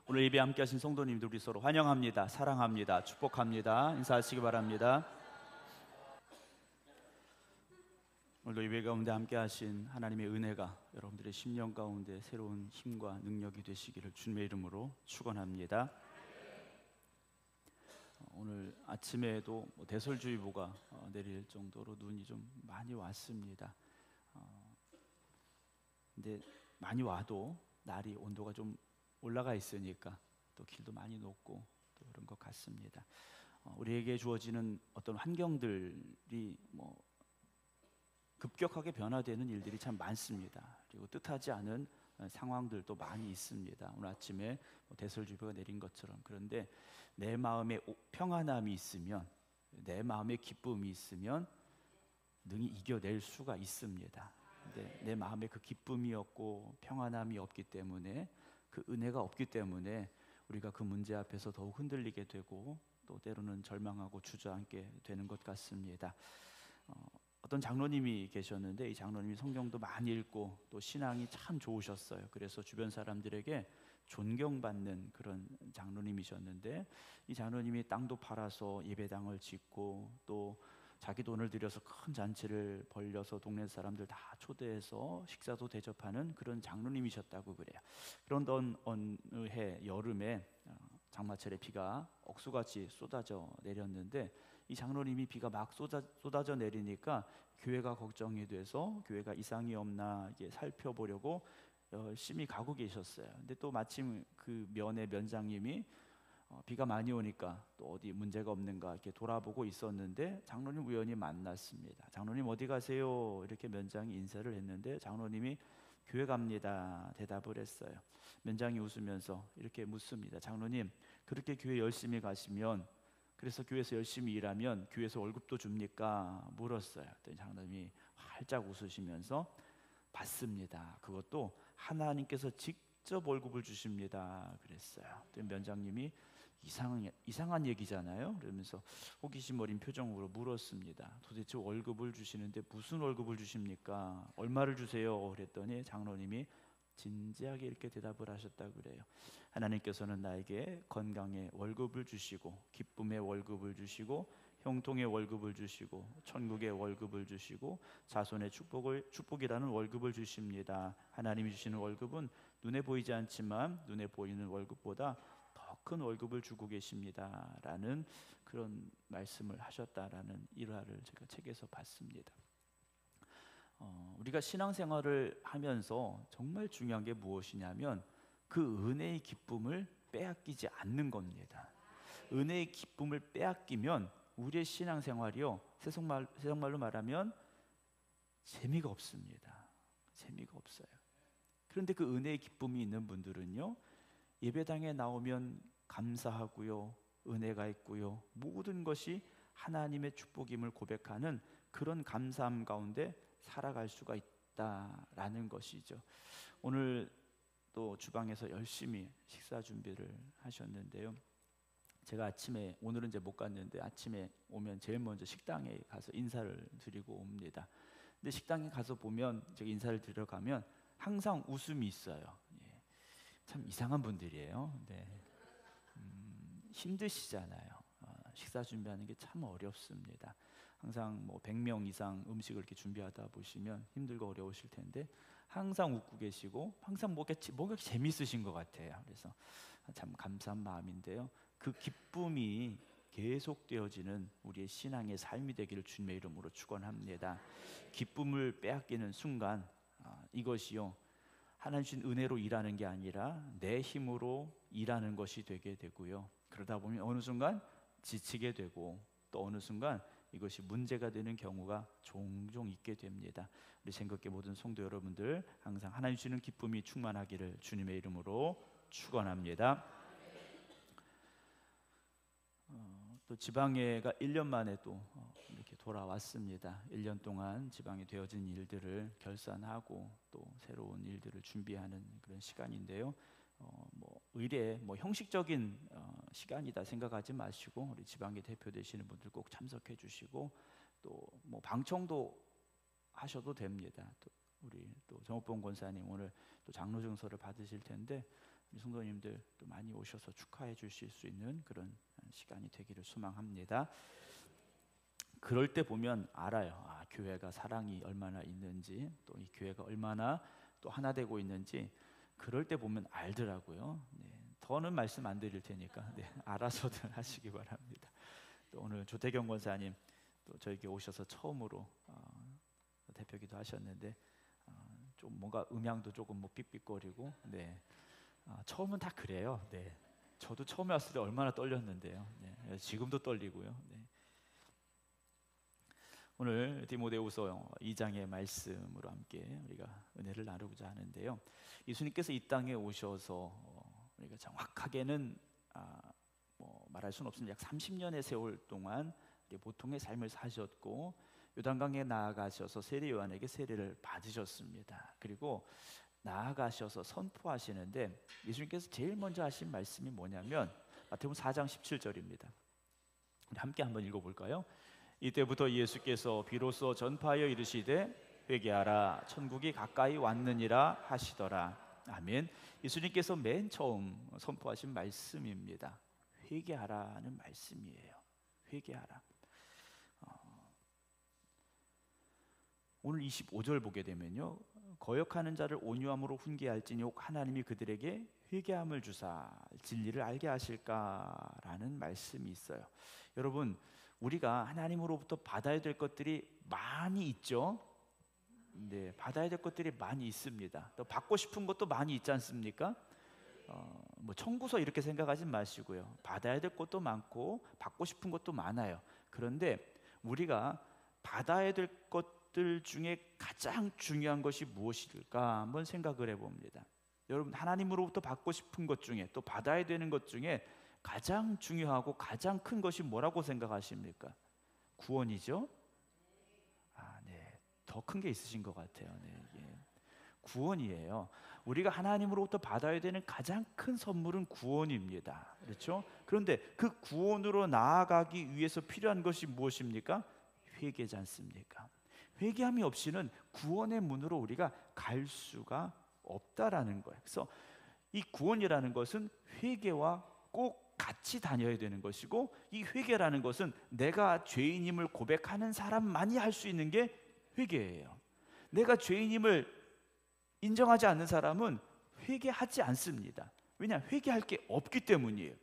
오늘 예배 함께 하신 성도님들 우리 서로 환영합니다. 사랑합니다. 축복합니다. 인사하시기 바랍니다. 오늘도 예배 가운데 함께 하신 하나님의 은혜가 여러분들의 심령 가운데 새로운 힘과 능력이 되시기를 주님의 이름으로 축원합니다. 오늘 아침에도 대설주의보가 내릴 정도로 눈이 좀 많이 왔습니다. 근데 많이 와도 날이 온도가 좀 올라가 있으니까 또 길도 많이 높고 또 그런 것 같습니다. 우리에게 주어지는 어떤 환경들이 급격하게 변화되는 일들이 참 많습니다. 그리고 뜻하지 않은 상황들도 많이 있습니다. 오늘 아침에 대설주의보가 내린 것처럼. 그런데 내 마음에 평안함이 있으면, 내 마음에 기쁨이 있으면 능히 이겨낼 수가 있습니다. 근데 내 마음에 그 기쁨이 없고 평안함이 없기 때문에, 그 은혜가 없기 때문에 우리가 그 문제 앞에서 더욱 흔들리게 되고 또 때로는 절망하고 주저앉게 되는 것 같습니다. 어떤 장로님이 계셨는데 이 장로님이 성경도 많이 읽고 또 신앙이 참 좋으셨어요. 그래서 주변 사람들에게 존경받는 그런 장로님이셨는데, 이 장로님이 땅도 팔아서 예배당을 짓고 또 자기 돈을 들여서 큰 잔치를 벌려서 동네 사람들 다 초대해서 식사도 대접하는 그런 장로님이셨다고 그래요. 그런데 어느 해 여름에 장마철에 비가 억수같이 쏟아져 내렸는데, 이 장로님이 비가 막 쏟아져 내리니까 교회가 걱정이 돼서 교회가 이상이 없나 이게 살펴보려고 열심히 가고 계셨어요. 근데 또 마침 그 면의 면장님이 비가 많이 오니까 또 어디 문제가 없는가 이렇게 돌아보고 있었는데 장로님 우연히 만났습니다. 장로님 어디 가세요? 이렇게 면장이 인사를 했는데 장로님이 교회 갑니다 대답을 했어요. 면장이 웃으면서 이렇게 묻습니다. 장로님, 그렇게 교회 열심히 가시면, 그래서 교회에서 열심히 일하면 교회에서 월급도 줍니까? 물었어요. 그랬더니 장로님이 활짝 웃으시면서 받습니다. 그것도 하나님께서 직접 월급을 주십니다. 그랬어요. 면장님이 이상한 얘기잖아요. 그러면서 호기심 어린 표정으로 물었습니다. 도대체 월급을 주시는데 무슨 월급을 주십니까? 얼마를 주세요? 그랬더니 장로님이 진지하게 이렇게 대답을 하셨다고 그래요. 하나님께서는 나에게 건강의 월급을 주시고 기쁨의 월급을 주시고 형통의 월급을 주시고 천국의 월급을 주시고 자손의 축복이라는 월급을 주십니다. 하나님이 주시는 월급은 눈에 보이지 않지만 눈에 보이는 월급보다 더 큰 월급을 주고 계십니다 라는 그런 말씀을 하셨다라는 일화를 제가 책에서 봤습니다. 우리가 신앙생활을 하면서 정말 중요한 게 무엇이냐면 그 은혜의 기쁨을 빼앗기지 않는 겁니다. 은혜의 기쁨을 빼앗기면 우리의 신앙생활이요, 세속말로 말하면 재미가 없습니다. 재미가 없어요. 그런데 그 은혜의 기쁨이 있는 분들은요, 예배당에 나오면 감사하고요, 은혜가 있고요, 모든 것이 하나님의 축복임을 고백하는 그런 감사함 가운데 살아갈 수가 있다라는 것이죠. 오늘 또 주방에서 열심히 식사 준비를 하셨는데요, 제가 아침에, 오늘은 이제 못 갔는데 아침에 오면 제일 먼저 식당에 가서 인사를 드리고 옵니다. 근데 식당에 가서 보면, 제가 인사를 드리러 가면 항상 웃음이 있어요. 참 이상한 분들이에요. 네. 힘드시잖아요. 식사 준비하는 게 참 어렵습니다. 항상 100명 이상 음식을 이렇게 준비하다 보시면 힘들고 어려우실 텐데 항상 웃고 계시고 항상 뭔가 재밌으신 것 같아요. 그래서 참 감사한 마음인데요, 그 기쁨이 계속되어지는 우리의 신앙의 삶이 되기를 주님의 이름으로 축원합니다. 기쁨을 빼앗기는 순간 이것이요, 하나님 주신 은혜로 일하는 게 아니라 내 힘으로 일하는 것이 되게 되고요, 그러다 보면 어느 순간 지치게 되고 또 어느 순간 이것이 문제가 되는 경우가 종종 있게 됩니다. 우리 생각계 모든 성도 여러분들 항상 하나님 주시는 기쁨이 충만하기를 주님의 이름으로 축원합니다. 또 지방회가 1년 만에 또 이렇게 돌아왔습니다. 1년 동안 지방에 되어진 일들을 결산하고 또 새로운 일들을 준비하는 그런 시간인데요, 의례 형식적인 시간이다 생각하지 마시고 우리 지방에 대표 되시는 분들 꼭 참석해 주시고 또 방청도 하셔도 됩니다. 또 우리 또 정옥봉 권사님 오늘 또 장로 증서를 받으실 텐데 우리 성도님들 또 많이 오셔서 축하해 주실 수 있는 그런 시간이 되기를 소망합니다. 그럴 때 보면 알아요. 교회가 사랑이 얼마나 있는지, 또 이 교회가 얼마나 또 하나 되고 있는지 그럴 때 보면 알더라고요. 네, 더는 말씀 안 드릴 테니까 알아서들 하시기 바랍니다. 또 오늘 조태경 권사님 또 저에게 오셔서 처음으로 대표기도 하셨는데 좀 뭔가 음향도 조금 뭐 삑삑거리고 처음은 다 그래요. 저도 처음에 왔을 때 얼마나 떨렸는데요. 지금도 떨리고요. 오늘 디모데후서 2장의 말씀으로 함께 우리가 은혜를 나누고자 하는데요. 예수님께서 이 땅에 오셔서 우리가 정확하게는 말할 수는 없습니다. 약 30년의 세월 동안 보통의 삶을 사셨고 요단강에 나아가셔서 세례 요한에게 세례를 받으셨습니다. 그리고 나아가셔서 선포하시는데 예수님께서 제일 먼저 하신 말씀이 뭐냐면 마태복음 4장 17절입니다. 우리 함께 한번 읽어볼까요? 이때부터 예수께서 비로소 전파하여 이르시되 회개하라 천국이 가까이 왔느니라 하시더라. 아멘. 예수님께서 맨 처음 선포하신 말씀입니다. 회개하라는 말씀이에요. 회개하라. 오늘 25절 보게 되면요, 거역하는 자를 온유함으로 훈계할지니 혹 하나님이 그들에게 회개함을 주사 진리를 알게 하실까라는 말씀이 있어요. 여러분, 우리가 하나님으로부터 받아야 될 것들이 많이 있죠. 받아야 될 것들이 많이 있습니다. 또 받고 싶은 것도 많이 있지 않습니까? 뭐 청구서 이렇게 생각하지 마시고요. 받아야 될 것도 많고 받고 싶은 것도 많아요. 그런데 우리가 받아야 될 것들 중에 가장 중요한 것이 무엇일까 한번 생각을 해봅니다. 여러분, 하나님으로부터 받고 싶은 것 중에 또 받아야 되는 것 중에 가장 중요하고 가장 큰 것이 뭐라고 생각하십니까? 구원이죠? 더 큰 게 있으신 것 같아요. 구원이에요. 우리가 하나님으로부터 받아야 되는 가장 큰 선물은 구원입니다. 그렇죠? 그런데 그 구원으로 나아가기 위해서 필요한 것이 무엇입니까? 회개지 않습니까? 회개함이 없이는 구원의 문으로 우리가 갈 수가 없다라는 거예요. 그래서 이 구원이라는 것은 회개와 꼭 같이 다녀야 되는 것이고, 이 회개라는 것은 내가 죄인임을 고백하는 사람만이 할 수 있는 게 회개예요. 내가 죄인임을 인정하지 않는 사람은 회개하지 않습니다. 왜냐? 회개할 게 없기 때문이에요.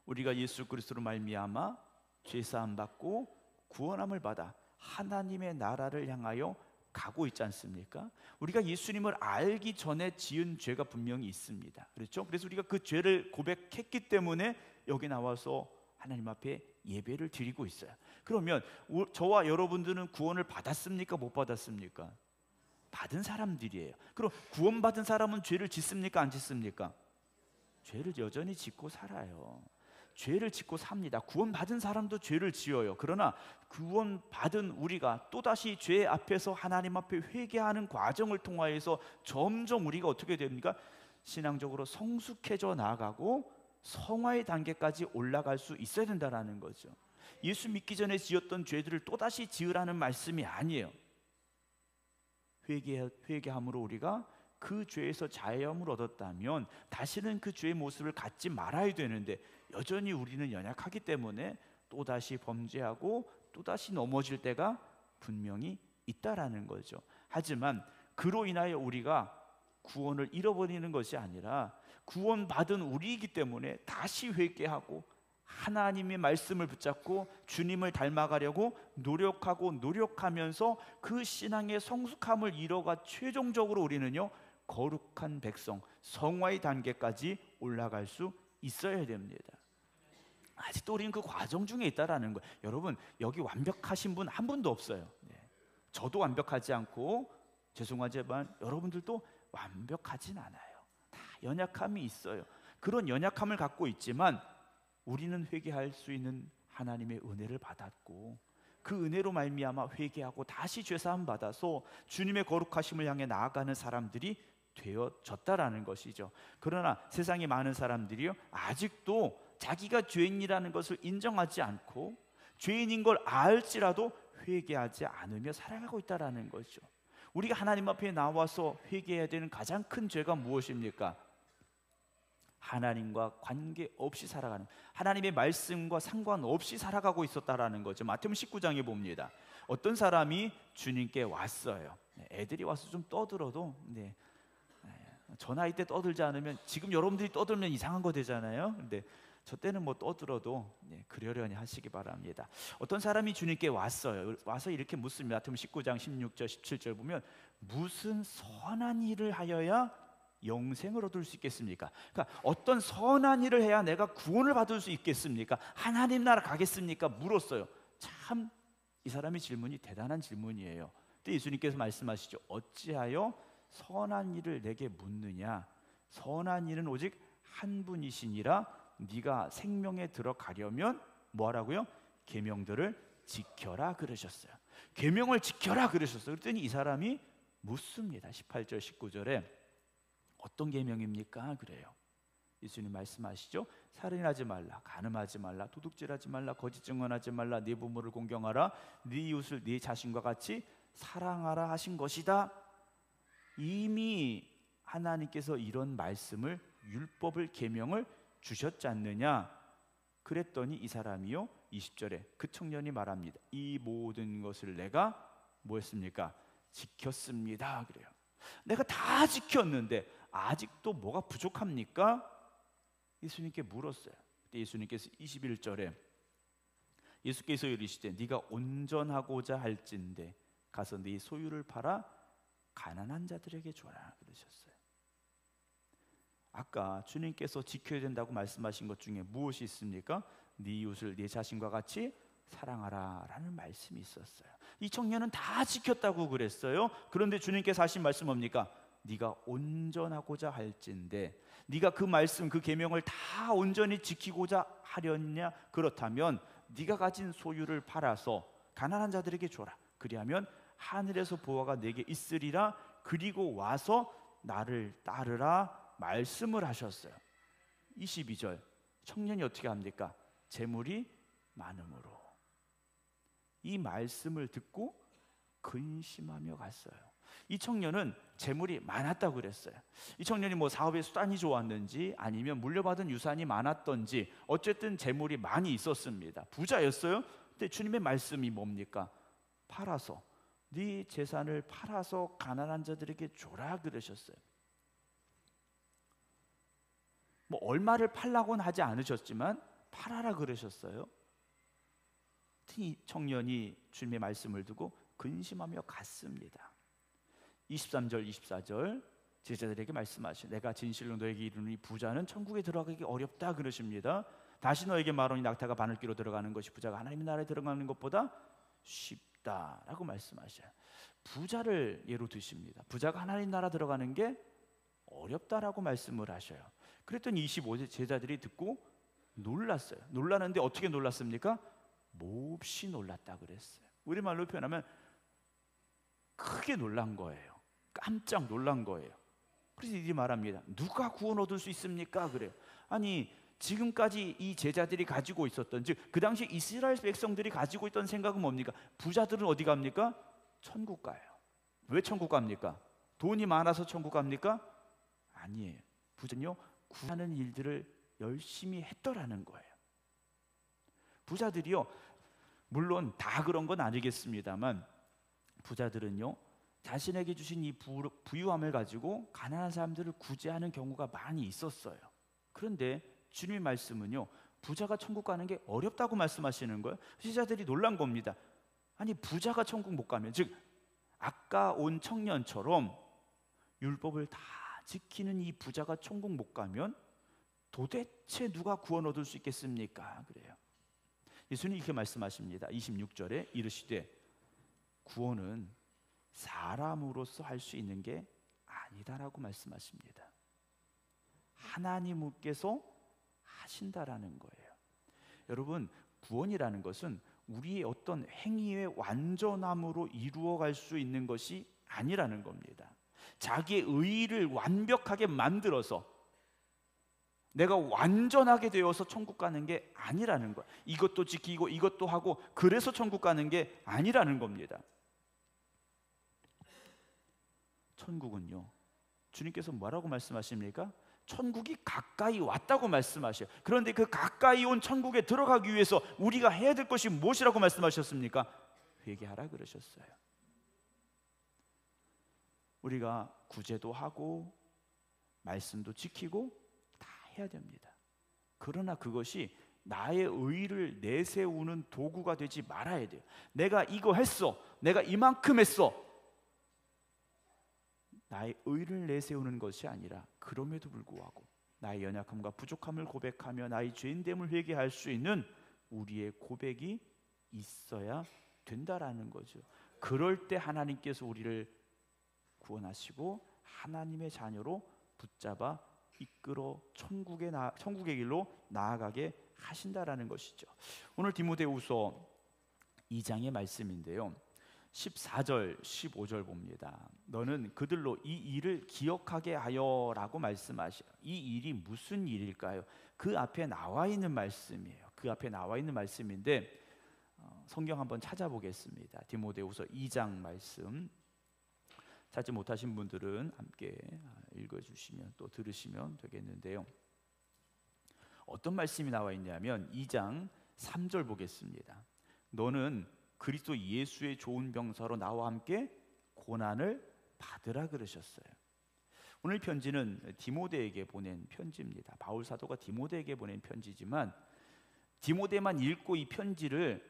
우리가 예수 그리스도로 말미암아 죄사함 받고 구원함을 받아 하나님의 나라를 향하여 가고 있지 않습니까? 우리가 예수님을 알기 전에 지은 죄가 분명히 있습니다. 그렇죠? 그래서 우리가 그 죄를 고백했기 때문에 여기 나와서 하나님 앞에 예배를 드리고 있어요. 그러면 저와 여러분들은 구원을 받았습니까? 못 받았습니까? 받은 사람들이에요. 그럼 구원받은 사람은 죄를 짓습니까? 안 짓습니까? 죄를 여전히 짓고 살아요. 죄를 짓고 삽니다. 구원받은 사람도 죄를 지어요. 그러나 구원받은 우리가 또다시 죄 앞에서 하나님 앞에 회개하는 과정을 통하여서 점점 우리가 어떻게 됩니까? 신앙적으로 성숙해져 나아가고 성화의 단계까지 올라갈 수 있어야 된다는 거죠. 예수 믿기 전에 지었던 죄들을 또다시 지으라는 말씀이 아니에요. 회개함으로 우리가 그 죄에서 자유함을 얻었다면 다시는 그 죄의 모습을 갖지 말아야 되는데, 여전히 우리는 연약하기 때문에 또다시 범죄하고 또다시 넘어질 때가 분명히 있다라는 거죠. 하지만 그로 인하여 우리가 구원을 잃어버리는 것이 아니라 구원받은 우리이기 때문에 다시 회개하고 하나님의 말씀을 붙잡고 주님을 닮아가려고 노력하면서 그 신앙의 성숙함을 이뤄가 최종적으로 우리는요, 거룩한 백성, 성화의 단계까지 올라갈 수 있어야 됩니다. 아직도 우리는 그 과정 중에 있다라는 거예요. 여러분, 여기 완벽하신 분 한 분도 없어요. 저도 완벽하지 않고 죄송하지만 여러분들도 완벽하진 않아요. 다 연약함이 있어요. 그런 연약함을 갖고 있지만 우리는 회개할 수 있는 하나님의 은혜를 받았고, 그 은혜로 말미암아 회개하고 다시 죄사함 받아서 주님의 거룩하심을 향해 나아가는 사람들이 되어졌다라는 것이죠. 그러나 세상에 많은 사람들이요, 아직도 자기가 죄인이라는 것을 인정하지 않고 죄인인 걸 알지라도 회개하지 않으며 살아가고 있다라는 거죠. 우리가 하나님 앞에 나와서 회개해야 되는 가장 큰 죄가 무엇입니까? 하나님과 관계없이 살아가는, 하나님의 말씀과 상관없이 살아가고 있었다라는 거죠. 마태복음 19장에 봅니다. 어떤 사람이 주님께 왔어요. 애들이 와서 좀 떠들어도 저 나이 때 떠들지 않으면, 지금 여러분들이 떠들면 이상한 거 되잖아요. 근데 저 때는 뭐 떠들어도 그러려니 하시기 바랍니다. 어떤 사람이 주님께 왔어요. 와서 이렇게 묻습니다. 마태복음 19장 16절 17절 보면, 무슨 선한 일을 하여야 영생을 얻을 수 있겠습니까? 그러니까 어떤 선한 일을 해야 내가 구원을 받을 수 있겠습니까? 하나님 나라 가겠습니까? 물었어요. 참 이 사람의 질문이 대단한 질문이에요. 근데 예수님께서 말씀하시죠. 어찌하여 선한 일을 내게 묻느냐? 선한 일은 오직 한 분이시니라. 네가 생명에 들어가려면 뭐하라고요? 계명들을 지켜라 그러셨어요. 계명을 지켜라 그러셨어요. 그랬더니 이 사람이 묻습니다. 18절 19절에 어떤 계명입니까? 그래요. 예수님 말씀하시죠. 살인하지 말라, 간음하지 말라, 도둑질하지 말라, 거짓 증언하지 말라, 네 부모를 공경하라, 네 이웃을 네 자신과 같이 사랑하라 하신 것이다. 이미 하나님께서 이런 말씀을, 율법을, 계명을 주셨지 않느냐? 그랬더니 이 사람이요 20절에 그 청년이 말합니다. 이 모든 것을 내가 뭐했습니까? 지켰습니다. 그래요. 내가 다 지켰는데 아직도 뭐가 부족합니까? 예수님께 물었어요. 그때 예수님께서 21절에 예수께서 이르시되 네가 온전하고자 할진대 가서 네 소유를 팔아 가난한 자들에게 줘라 그러셨어요. 아까 주님께서 지켜야 된다고 말씀하신 것 중에 무엇이 있습니까? 네 이웃을 네 자신과 같이 사랑하라 라는 말씀이 있었어요. 이 청년은 다 지켰다고 그랬어요. 그런데 주님께서 하신 말씀 뭡니까? 네가 온전하고자 할진대, 네가 그 말씀, 그 계명을 다 온전히 지키고자 하렸냐? 그렇다면 네가 가진 소유를 팔아서 가난한 자들에게 줘라. 그리하면 하늘에서 보화가 내게 있으리라. 그리고 와서 나를 따르라 말씀을 하셨어요. 22절 청년이 어떻게 합니까? 재물이 많음으로 이 말씀을 듣고 근심하며 갔어요. 이 청년은 재물이 많았다고 그랬어요. 이 청년이 뭐 사업의 수단이 좋았는지 아니면 물려받은 유산이 많았던지 어쨌든 재물이 많이 있었습니다. 부자였어요. 근데 주님의 말씀이 뭡니까? 팔아서, 네 재산을 팔아서 가난한 자들에게 줘라 그러셨어요. 뭐 얼마를 팔라고는 하지 않으셨지만 팔아라 그러셨어요. 이 청년이 주님의 말씀을 두고 근심하며 갔습니다. 23절 24절 제자들에게 말씀하시오. 내가 진실로 너에게 이르노니 부자는 천국에 들어가기 어렵다 그러십니다. 다시 너에게 말하노니 낙타가 바늘귀로 들어가는 것이 부자가 하나님의 나라에 들어가는 것보다 쉽다라고 말씀하셔요. 부자를 예로 드십니다. 부자가 하나님 나라 들어가는 게 어렵다라고 말씀을 하셔요. 그랬더니 25절 제자들이 듣고 놀랐어요. 놀라는데 어떻게 놀랐습니까? 몹시 놀랐다 그랬어요. 우리말로 표현하면 크게 놀란 거예요. 깜짝 놀란 거예요. 그래서 이들이 말합니다. 누가 구원 얻을 수 있습니까? 그래요. 아니 지금까지 이 제자들이 가지고 있었던, 즉 그 당시 이스라엘 백성들이 가지고 있던 생각은 뭡니까? 부자들은 어디 갑니까? 천국 가요. 왜 천국 갑니까? 돈이 많아서 천국 갑니까? 아니에요. 부자는요 구하는 일들을 열심히 했더라는 거예요. 부자들이요 물론 다 그런 건 아니겠습니다만 부자들은요 자신에게 주신 이 부유함을 가지고 가난한 사람들을 구제하는 경우가 많이 있었어요. 그런데 주님의 말씀은요 부자가 천국 가는 게 어렵다고 말씀하시는 거예요. 제자들이 놀란 겁니다. 아니 부자가 천국 못 가면, 즉 아까 온 청년처럼 율법을 다 지키는 이 부자가 천국 못 가면 도대체 누가 구원 얻을 수 있겠습니까? 그래요. 예수님이 이렇게 말씀하십니다. 26절에 이르시되 구원은 사람으로서 할 수 있는 게 아니다라고 말씀하십니다. 하나님께서 하신다라는 거예요. 여러분 구원이라는 것은 우리의 어떤 행위의 완전함으로 이루어갈 수 있는 것이 아니라는 겁니다. 자기의 의의를 완벽하게 만들어서 내가 완전하게 되어서 천국 가는 게 아니라는 거예요. 이것도 지키고 이것도 하고 그래서 천국 가는 게 아니라는 겁니다. 천국은요 주님께서 뭐라고 말씀하십니까? 천국이 가까이 왔다고 말씀하셔요. 그런데 그 가까이 온 천국에 들어가기 위해서 우리가 해야 될 것이 무엇이라고 말씀하셨습니까? 회개하라 그러셨어요. 우리가 구제도 하고 말씀도 지키고 다 해야 됩니다. 그러나 그것이 나의 의를 내세우는 도구가 되지 말아야 돼요. 내가 이거 했어, 내가 이만큼 했어, 나의 의를 내세우는 것이 아니라 그럼에도 불구하고 나의 연약함과 부족함을 고백하며 나의 죄인됨을 회개할 수 있는 우리의 고백이 있어야 된다라는 거죠. 그럴 때 하나님께서 우리를 구원하시고 하나님의 자녀로 붙잡아 이끌어 천국의 길로 나아가게 하신다라는 것이죠. 오늘 디모데후서 2장의 말씀인데요, 14절 15절 봅니다. 너는 그들로 이 일을 기억하게 하여라고 말씀하셔요. 이 일이 무슨 일일까요? 그 앞에 나와 있는 말씀이에요. 그 앞에 나와 있는 말씀인데 성경 한번 찾아보겠습니다. 디모데후서 2장 말씀 찾지 못하신 분들은 함께 읽어주시면 또 들으시면 되겠는데요, 어떤 말씀이 나와 있냐면 2장 3절 보겠습니다. 너는 그리스도 예수의 좋은 병사로 나와 함께 고난을 받으라 그러셨어요. 오늘 편지는 디모데에게 보낸 편지입니다. 바울 사도가 디모데에게 보낸 편지지만 디모데만 읽고 이 편지를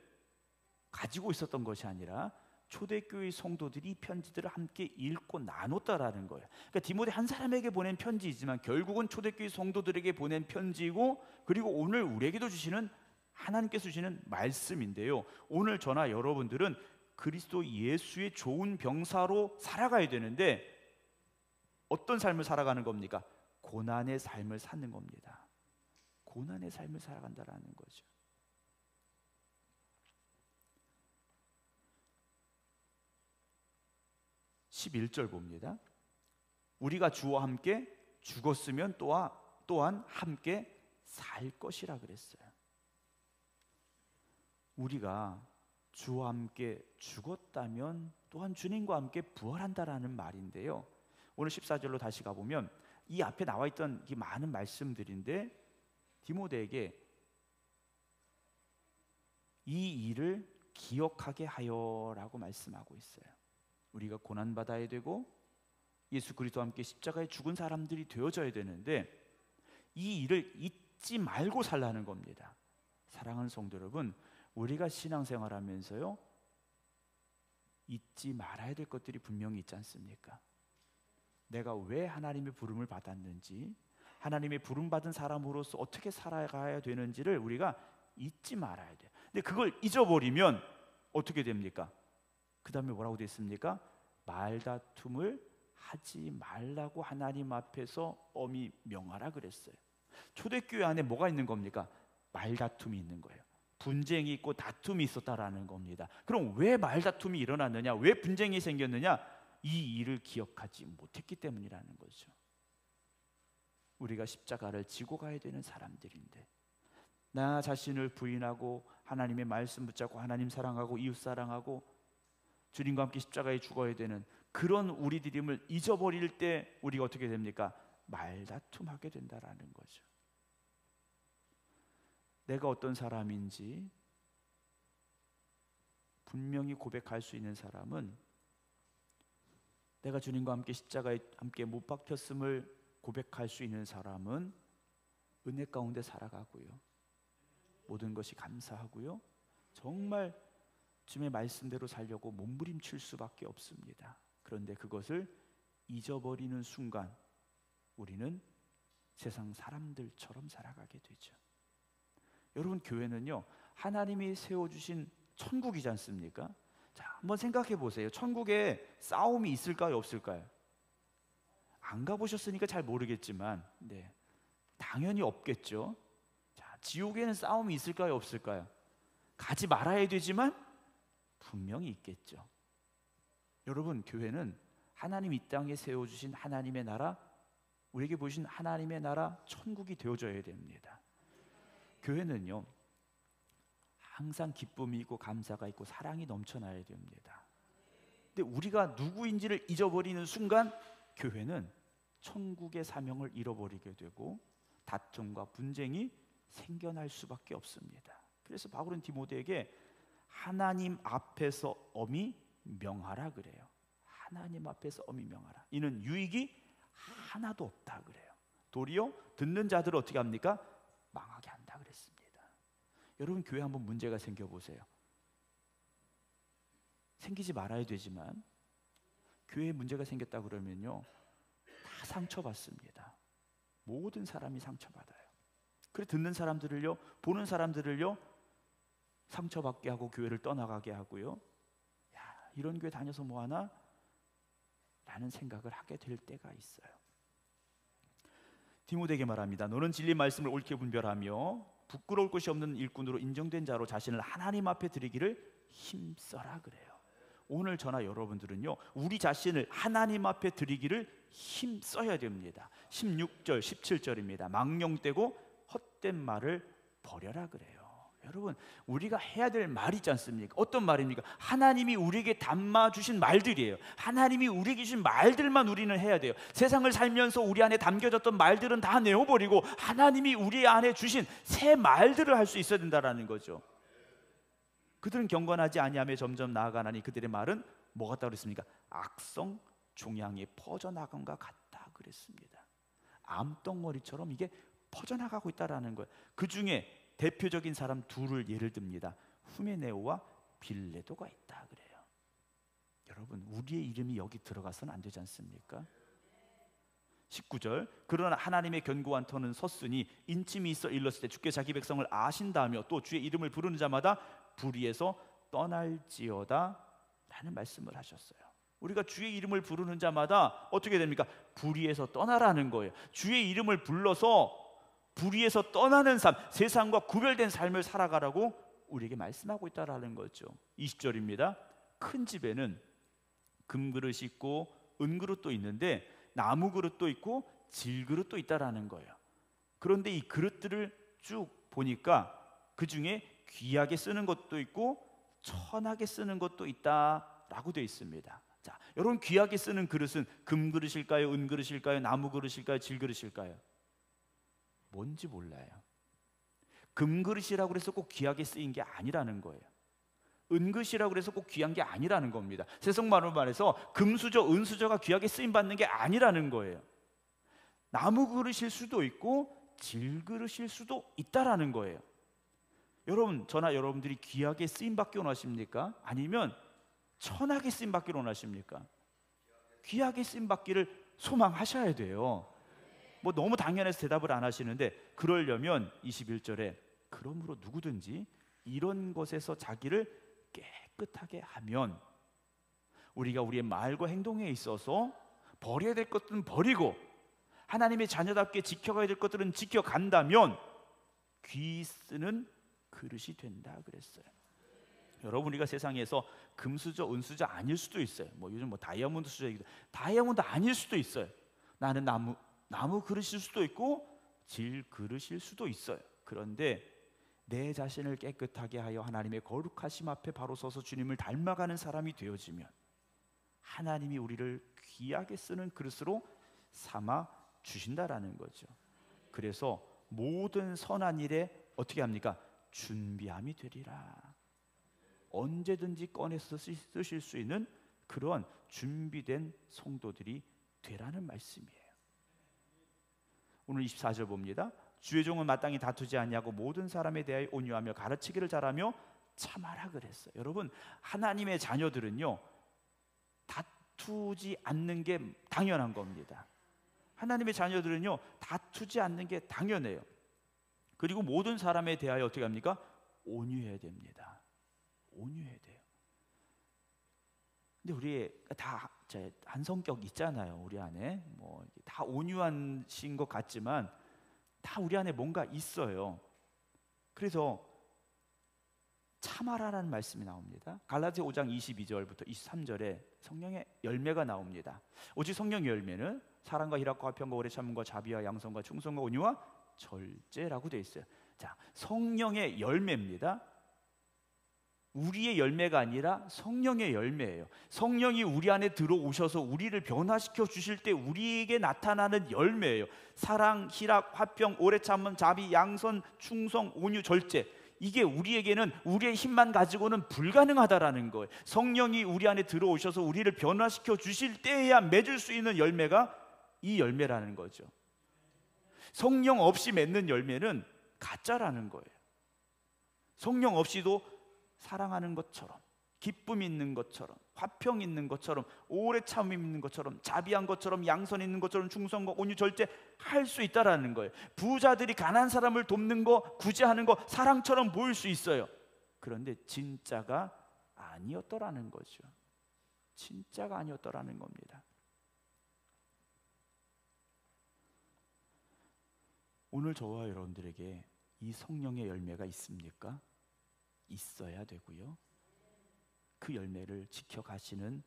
가지고 있었던 것이 아니라 초대교회 성도들이 이 편지들을 함께 읽고 나눴다라는 거예요. 그러니까 디모데 한 사람에게 보낸 편지이지만 결국은 초대교회 성도들에게 보낸 편지이고, 그리고 오늘 우리에게도 주시는, 하나님께서 주시는 말씀인데요, 오늘 저나 여러분들은 그리스도 예수의 좋은 병사로 살아가야 되는데 어떤 삶을 살아가는 겁니까? 고난의 삶을 사는 겁니다. 고난의 삶을 살아간다라는 거죠. 11절 봅니다. 우리가 주와 함께 죽었으면 또한 함께 살 것이라 그랬어요. 우리가 주와 함께 죽었다면 또한 주님과 함께 부활한다라는 말인데요, 오늘 14절로 다시 가보면 이 앞에 나와 있던 이 많은 말씀들인데 디모데에게 이 일을 기억하게 하여라고 말씀하고 있어요. 우리가 고난받아야 되고 예수 그리스도와 함께 십자가에 죽은 사람들이 되어져야 되는데 이 일을 잊지 말고 살라는 겁니다. 사랑하는 성도 여러분, 우리가 신앙생활하면서요 잊지 말아야 될 것들이 분명히 있지 않습니까? 내가 왜 하나님의 부름을 받았는지, 하나님의 부름받은 사람으로서 어떻게 살아가야 되는지를 우리가 잊지 말아야 돼요. 근데 그걸 잊어버리면 어떻게 됩니까? 그 다음에 뭐라고 되어 있습니까? 말다툼을 하지 말라고 하나님 앞에서 엄히 명하라 그랬어요. 초대교회 안에 뭐가 있는 겁니까? 말다툼이 있는 거예요. 분쟁이 있고 다툼이 있었다라는 겁니다. 그럼 왜 말다툼이 일어났느냐? 왜 분쟁이 생겼느냐? 이 일을 기억하지 못했기 때문이라는 거죠. 우리가 십자가를 지고 가야 되는 사람들인데 나 자신을 부인하고 하나님의 말씀 붙잡고 하나님 사랑하고 이웃 사랑하고 주님과 함께 십자가에 죽어야 되는 그런 우리들임을 잊어버릴 때 우리가 어떻게 됩니까? 말다툼하게 된다라는 거죠. 내가 어떤 사람인지 분명히 고백할 수 있는 사람은, 내가 주님과 함께 십자가에 함께 못 박혔음을 고백할 수 있는 사람은 은혜 가운데 살아가고요, 모든 것이 감사하고요, 정말 주님의 말씀대로 살려고 몸부림칠 수밖에 없습니다. 그런데 그것을 잊어버리는 순간 우리는 세상 사람들처럼 살아가게 되죠. 여러분, 교회는요 하나님이 세워주신 천국이지 않습니까? 자, 한번 생각해 보세요. 천국에 싸움이 있을까요, 없을까요? 안 가보셨으니까 잘 모르겠지만 당연히 없겠죠. 자, 지옥에는 싸움이 있을까요, 없을까요? 가지 말아야 되지만 분명히 있겠죠. 여러분, 교회는 하나님 이 땅에 세워주신 하나님의 나라, 우리에게 보이신 하나님의 나라 천국이 되어져야 됩니다. 교회는요 항상 기쁨이 있고 감사가 있고 사랑이 넘쳐나야 됩니다. 근데 우리가 누구인지를 잊어버리는 순간 교회는 천국의 사명을 잃어버리게 되고 다툼과 분쟁이 생겨날 수밖에 없습니다. 그래서 바울은 디모데에게 하나님 앞에서 엄히 명하라 그래요. 하나님 앞에서 엄히 명하라. 이는 유익이 하나도 없다 그래요. 도리어 듣는 자들을 어떻게 합니까? 망하게 한다 그랬습니다. 여러분, 교회 한번 문제가 생겨보세요. 생기지 말아야 되지만 교회에 문제가 생겼다 그러면요, 다 상처받습니다. 모든 사람이 상처받아요. 그래, 듣는 사람들을요, 보는 사람들을요 상처받게 하고 교회를 떠나가게 하고요. 야, 이런 교회 다녀서 뭐하나? 라는 생각을 하게 될 때가 있어요. 디모데에게 말합니다. 너는 진리 말씀을 옳게 분별하며 부끄러울 것이 없는 일꾼으로 인정된 자로 자신을 하나님 앞에 드리기를 힘써라 그래요. 오늘 저나 여러분들은요, 우리 자신을 하나님 앞에 드리기를 힘써야 됩니다. 16절 17절입니다. 망령되고 헛된 말을 버려라 그래요. 여러분, 우리가 해야 될 말이 있지 않습니까? 어떤 말입니까? 하나님이 우리에게 담아주신 말들이에요. 하나님이 우리에게 주신 말들만 우리는 해야 돼요. 세상을 살면서 우리 안에 담겨졌던 말들은 다 내어버리고 하나님이 우리 안에 주신 새 말들을 할 수 있어야 된다는 거죠. 그들은 경건하지 아니하며 점점 나아가나니 그들의 말은 뭐 같다고 그랬습니까? 악성 종양이 퍼져나간과 같다 그랬습니다. 암덩어리처럼 이게 퍼져나가고 있다는 거예요. 그 중에 대표적인 사람 둘을 예를 듭니다. 후메네오와 빌레도가 있다 그래요. 여러분, 우리의 이름이 여기 들어가서는 안 되지 않습니까? 19절, 그러나 하나님의 견고한 터는 섰으니 인침이 있어 일렀을 때 주께 자기 백성을 아신다며 또 주의 이름을 부르는 자마다 불의에서 떠날지어다 라는 말씀을 하셨어요. 우리가 주의 이름을 부르는 자마다 어떻게 됩니까? 불의에서 떠나라는 거예요. 주의 이름을 불러서 불의에서 떠나는 삶, 세상과 구별된 삶을 살아가라고 우리에게 말씀하고 있다라는 거죠. 20절입니다. 큰 집에는 금그릇이 있고 은그릇도 있는데 나무 그릇도 있고 질그릇도 있다라는 거예요. 그런데 이 그릇들을 쭉 보니까 그 중에 귀하게 쓰는 것도 있고 천하게 쓰는 것도 있다라고 되어 있습니다. 자, 여러분, 귀하게 쓰는 그릇은 금그릇일까요? 은그릇일까요? 나무 그릇일까요? 질그릇일까요? 뭔지 몰라요. 금그릇이라고 해서 꼭 귀하게 쓰인 게 아니라는 거예요. 은그릇이라고 해서 꼭 귀한 게 아니라는 겁니다. 세속말로 말해서 금수저, 은수저가 귀하게 쓰임 받는 게 아니라는 거예요. 나무 그릇일 수도 있고 질그릇일 수도 있다라는 거예요. 여러분, 저나 여러분들이 귀하게 쓰임 받기 원하십니까? 아니면 천하게 쓰임 받기를 원하십니까? 귀하게 쓰임 받기를 소망하셔야 돼요. 뭐 너무 당연해서 대답을 안 하시는데, 그러려면 21절에 그러므로 누구든지 이런 것에서 자기를 깨끗하게 하면, 우리가 우리의 말과 행동에 있어서 버려야 될 것들은 버리고 하나님의 자녀답게 지켜가야 될 것들은 지켜간다면 귀 쓰는 그릇이 된다 그랬어요. 여러분, 우리가 세상에서 금수저, 은수저 아닐 수도 있어요. 뭐 요즘 뭐 다이아몬드 수저이기도, 다이아몬드 아닐 수도 있어요. 나는 나무 그릇일 수도 있고 질 그릇일 수도 있어요. 그런데 내 자신을 깨끗하게 하여 하나님의 거룩하심 앞에 바로 서서 주님을 닮아가는 사람이 되어지면 하나님이 우리를 귀하게 쓰는 그릇으로 삼아 주신다라는 거죠. 그래서 모든 선한 일에 어떻게 합니까? 준비함이 되리라. 언제든지 꺼내서 쓰실 수 있는 그런 준비된 성도들이 되라는 말씀이에요. 오늘 24절 봅니다. 주의 종은 마땅히 다투지 아니하고 모든 사람에 대하여 온유하며 가르치기를 잘하며 참아라 그랬어요. 여러분, 하나님의 자녀들은요, 다투지 않는 게 당연한 겁니다. 하나님의 자녀들은요, 다투지 않는 게 당연해요. 그리고 모든 사람에 대하여 어떻게 합니까? 온유해야 됩니다. 온유해야 돼요. 근데 우리 다 한 성격 있잖아요. 우리 안에 뭐 다 온유하신 것 같지만 다 우리 안에 뭔가 있어요. 그래서 참아라라는 말씀이 나옵니다. 갈라디아 5장 22절부터 23절에 성령의 열매가 나옵니다. 오직 성령의 열매는 사랑과 희락과 화평과 오래 참음과 자비와 양선과 충성과 온유와 절제라고 되어 있어요. 자, 성령의 열매입니다. 우리의 열매가 아니라 성령의 열매예요. 성령이 우리 안에 들어오셔서 우리를 변화시켜 주실 때 우리에게 나타나는 열매예요. 사랑, 희락, 화평, 오래 참음, 자비, 양선, 충성, 온유, 절제. 이게 우리에게는 우리의 힘만 가지고는 불가능하다라는 거예요. 성령이 우리 안에 들어오셔서 우리를 변화시켜 주실 때에야 맺을 수 있는 열매가 이 열매라는 거죠. 성령 없이 맺는 열매는 가짜라는 거예요. 성령 없이도 사랑하는 것처럼, 기쁨 있는 것처럼, 화평 있는 것처럼, 오래 참음 있는 것처럼, 자비한 것처럼, 양선 있는 것처럼, 충성과 온유, 절제 할 수 있다라는 거예요. 부자들이 가난한 사람을 돕는 거, 구제하는 거 사랑처럼 보일 수 있어요. 그런데 진짜가 아니었더라는 거죠. 진짜가 아니었더라는 겁니다. 오늘 저와 여러분들에게 이 성령의 열매가 있습니까? 있어야 되고요. 그 열매를 지켜가시는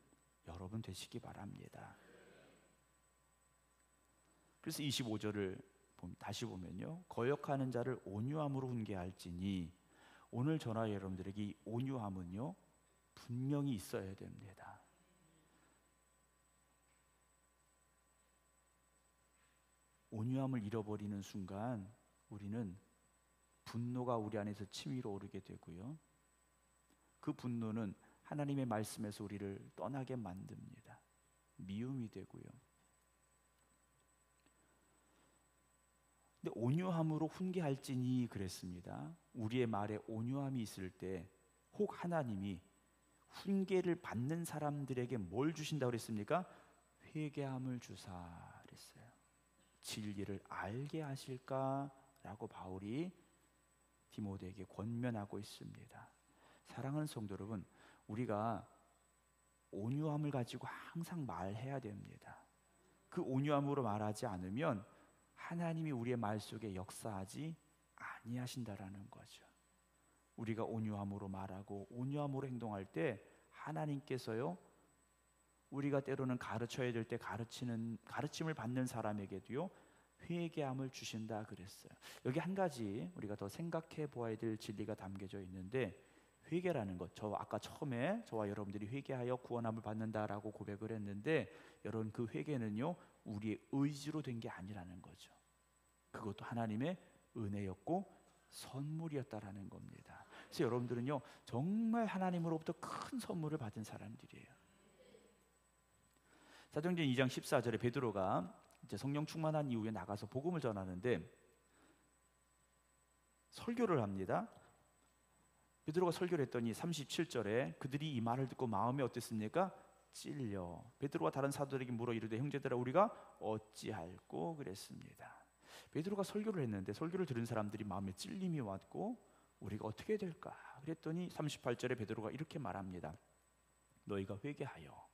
여러분 되시기 바랍니다. 그래서 25절을 다시 보면요, 거역하는 자를 온유함으로 훈계할지니, 오늘 저나 여러분들에게 이 온유함은요 분명히 있어야 됩니다. 온유함을 잃어버리는 순간 우리는 분노가 우리 안에서 치밀어 오르게 되고요, 그 분노는 하나님의 말씀에서 우리를 떠나게 만듭니다. 미움이 되고요. 근데 온유함으로 훈계할지니 그랬습니다. 우리의 말에 온유함이 있을 때 혹 하나님이 훈계를 받는 사람들에게 뭘 주신다고 그랬습니까? 회개함을 주사 그랬어요. 진리를 알게 하실까라고 바울이 디모데에게 권면하고 있습니다. 사랑하는 성도 여러분, 우리가 온유함을 가지고 항상 말해야 됩니다. 그 온유함으로 말하지 않으면 하나님이 우리의 말 속에 역사하지 아니하신다라는 거죠. 우리가 온유함으로 말하고 온유함으로 행동할 때 하나님께서요, 우리가 때로는 가르쳐야 될 때 가르침을 받는 사람에게도요 회개함을 주신다 그랬어요. 여기 한 가지 우리가 더 생각해 보아야 될 진리가 담겨져 있는데, 회개라는 것, 저 아까 처음에 저와 여러분들이 회개하여 구원함을 받는다라고 고백을 했는데, 여러분 그 회개는요 우리의 의지로 된 게 아니라는 거죠. 그것도 하나님의 은혜였고 선물이었다라는 겁니다. 그래서 여러분들은요 정말 하나님으로부터 큰 선물을 받은 사람들이에요. 사도행전 2장 14절에 베드로가 이제 성령 충만한 이후에 나가서 복음을 전하는데 설교를 합니다. 베드로가 설교를 했더니 37절에 그들이 이 말을 듣고 마음이 어땠습니까? 찔려. 베드로가 다른 사도들에게 물어 이르되 형제들아 우리가 어찌할꼬 그랬습니다. 베드로가 설교를 했는데 설교를 들은 사람들이 마음에 찔림이 왔고 우리가 어떻게 해야 될까? 그랬더니 38절에 베드로가 이렇게 말합니다. 너희가 회개하여.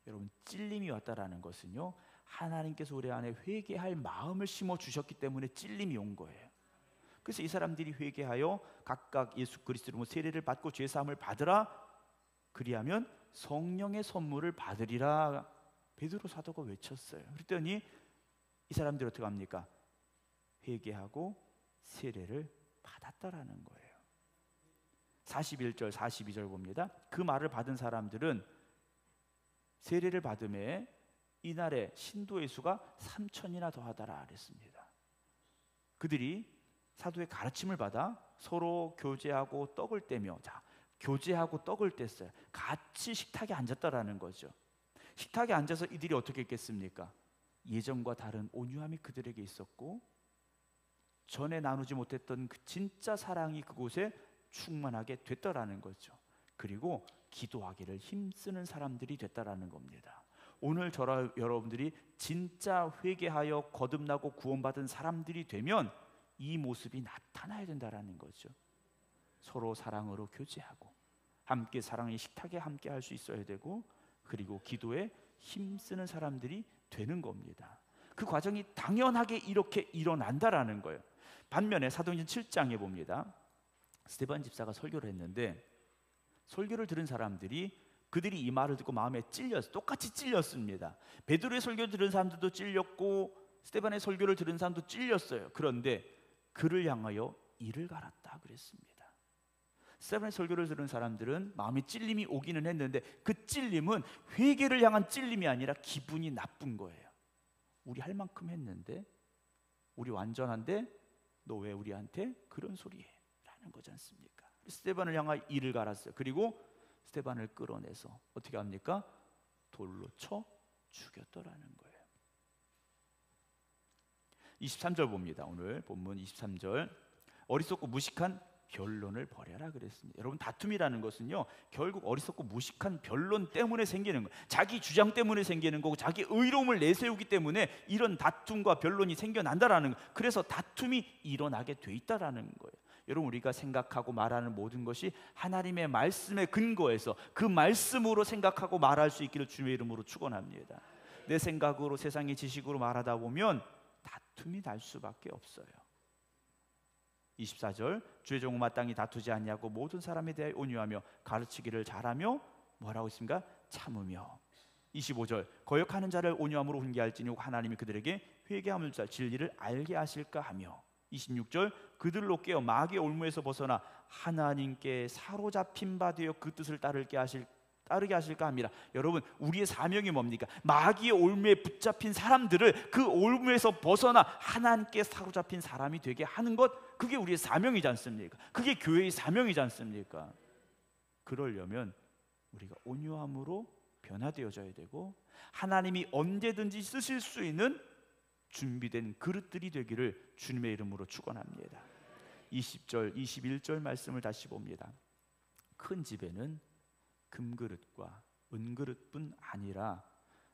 여러분 찔림이 왔다라는 것은요 하나님께서 우리 안에 회개할 마음을 심어 주셨기 때문에 찔림이 온 거예요. 그래서 이 사람들이 회개하여 각각 예수 그리스도로 세례를 받고 죄 사함을 받으라. 그리하면 성령의 선물을 받으리라. 베드로 사도가 외쳤어요. 그랬더니 이 사람들이 어떻게 합니까? 회개하고 세례를 받았다라는 거예요. 41절 42절 봅니다. 그 말을 받은 사람들은 세례를 받음에 이날에 신도의 수가 3,000이나 더하더라 그랬습니다. 그들이 사도의 가르침을 받아 서로 교제하고 떡을 떼며, 자, 교제하고 떡을 뗐어요. 같이 식탁에 앉았다라는 거죠. 식탁에 앉아서 이들이 어떻게 했겠습니까? 예전과 다른 온유함이 그들에게 있었고 전에 나누지 못했던 그 진짜 사랑이 그곳에 충만하게 됐다라는 거죠. 그리고 기도하기를 힘쓰는 사람들이 됐다라는 겁니다. 오늘 저와 여러분들이 진짜 회개하여 거듭나고 구원받은 사람들이 되면 이 모습이 나타나야 된다라는 거죠. 서로 사랑으로 교제하고 함께 사랑의 식탁에 함께 할 수 있어야 되고, 그리고 기도에 힘쓰는 사람들이 되는 겁니다. 그 과정이 당연하게 이렇게 일어난다라는 거예요. 반면에 사도행전 7장에 봅니다. 스데반 집사가 설교를 했는데 설교를 들은 사람들이 그들이 이 말을 듣고 마음에 똑같이 찔렸습니다. 베드로의 설교를 들은 사람들도 찔렸고 스데반의 설교를 들은 사람도 찔렸어요. 그런데 그를 향하여 이를 갈았다 그랬습니다. 스데반의 설교를 들은 사람들은 마음에 찔림이 오기는 했는데 그 찔림은 회개를 향한 찔림이 아니라 기분이 나쁜 거예요. 우리 할 만큼 했는데, 우리 완전한데 너 왜 우리한테 그런 소리 해? 라는 거지 않습니까? 스데반을 향한 이를 갈았어요. 그리고 스데반을 끌어내서 어떻게 합니까? 돌로 쳐 죽였더라는 거예요. 23절 봅니다. 오늘 본문 23절. 어리석고 무식한 변론을 버려라 그랬습니다. 여러분, 다툼이라는 것은요, 결국 어리석고 무식한 변론 때문에 생기는 거예요. 자기 주장 때문에 생기는 거고, 자기 의로움을 내세우기 때문에 이런 다툼과 변론이 생겨난다라는 거예요. 그래서 다툼이 일어나게 돼 있다라는 거예요. 여러분, 우리가 생각하고 말하는 모든 것이 하나님의 말씀에 근거해서 그 말씀으로 생각하고 말할 수 있기를 주님의 이름으로 축원합니다. 내 생각으로, 세상의 지식으로 말하다 보면 다툼이 날 수밖에 없어요. 24절. 주의 종은 마땅히 다투지 아니하고 모든 사람에 대해 온유하며 가르치기를 잘하며 뭐라고 있습니까? 참으며. 25절. 거역하는 자를 온유함으로 훈계할지니 하나님이 그들에게 회개함을 줄 진리를 알게 하실까 하며. 26절. 그들로 깨어 마귀의 올무에서 벗어나 하나님께 사로잡힌 바 되어 그 뜻을 따르게 하실까 합니다. 여러분, 우리의 사명이 뭡니까? 마귀의 올무에 붙잡힌 사람들을 그 올무에서 벗어나 하나님께 사로잡힌 사람이 되게 하는 것, 그게 우리의 사명이지 않습니까? 그게 교회의 사명이지 않습니까? 그러려면 우리가 온유함으로 변화되어져야 되고, 하나님이 언제든지 쓰실 수 있는 준비된 그릇들이 되기를 주님의 이름으로 축원합니다. 20절, 21절 말씀을 다시 봅니다. 큰 집에는 금그릇과 은그릇뿐 아니라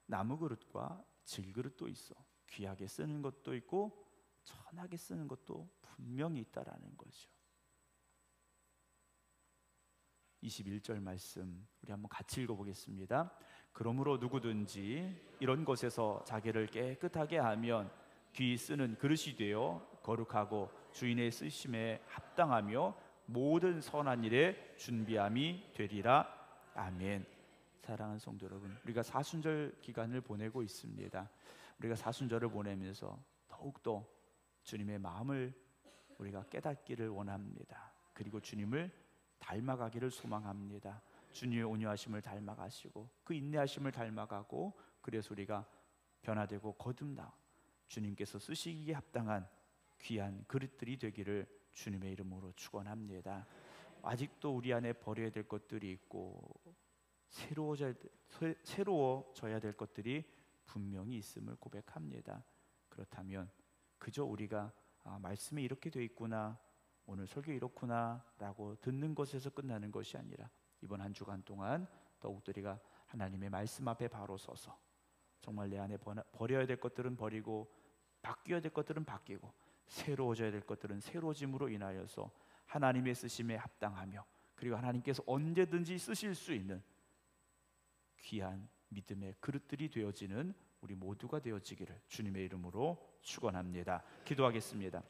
나무그릇과 질그릇도 있어 귀하게 쓰는 것도 있고 천하게 쓰는 것도 분명히 있다라는 거죠. 21절 말씀 우리 한번 같이 읽어보겠습니다. 그러므로 누구든지 이런 것에서 자기를 깨끗하게 하면 귀 쓰는 그릇이 되어 거룩하고 주인의 쓰심에 합당하며 모든 선한 일에 준비함이 되리라. 아멘. 사랑하는 성도 여러분, 우리가 사순절 기간을 보내고 있습니다. 우리가 사순절을 보내면서 더욱더 주님의 마음을 우리가 깨닫기를 원합니다. 그리고 주님을 닮아가기를 소망합니다. 주님의 온유하심을 닮아가시고 그 인내하심을 닮아가고, 그래서 우리가 변화되고 거듭나 주님께서 쓰시기에 합당한 귀한 그릇들이 되기를 주님의 이름으로 축원합니다. 아직도 우리 안에 버려야 될 것들이 있고 새로워져야 될 것들이 분명히 있음을 고백합니다. 그렇다면 그저 우리가 말씀이 이렇게 돼 있구나, 오늘 설교 이렇구나 라고 듣는 것에서 끝나는 것이 아니라 이번 한 주간 동안 더욱더 우리가 하나님의 말씀 앞에 바로 서서 정말 내 안에 버려야 될 것들은 버리고 바뀌어야 될 것들은 바뀌고 새로워져야 될 것들은 새로워짐으로 인하여서 하나님의 쓰심에 합당하며, 그리고 하나님께서 언제든지 쓰실 수 있는 귀한 믿음의 그릇들이 되어지는 우리 모두가 되어지기를 주님의 이름으로 축원합니다. 기도하겠습니다.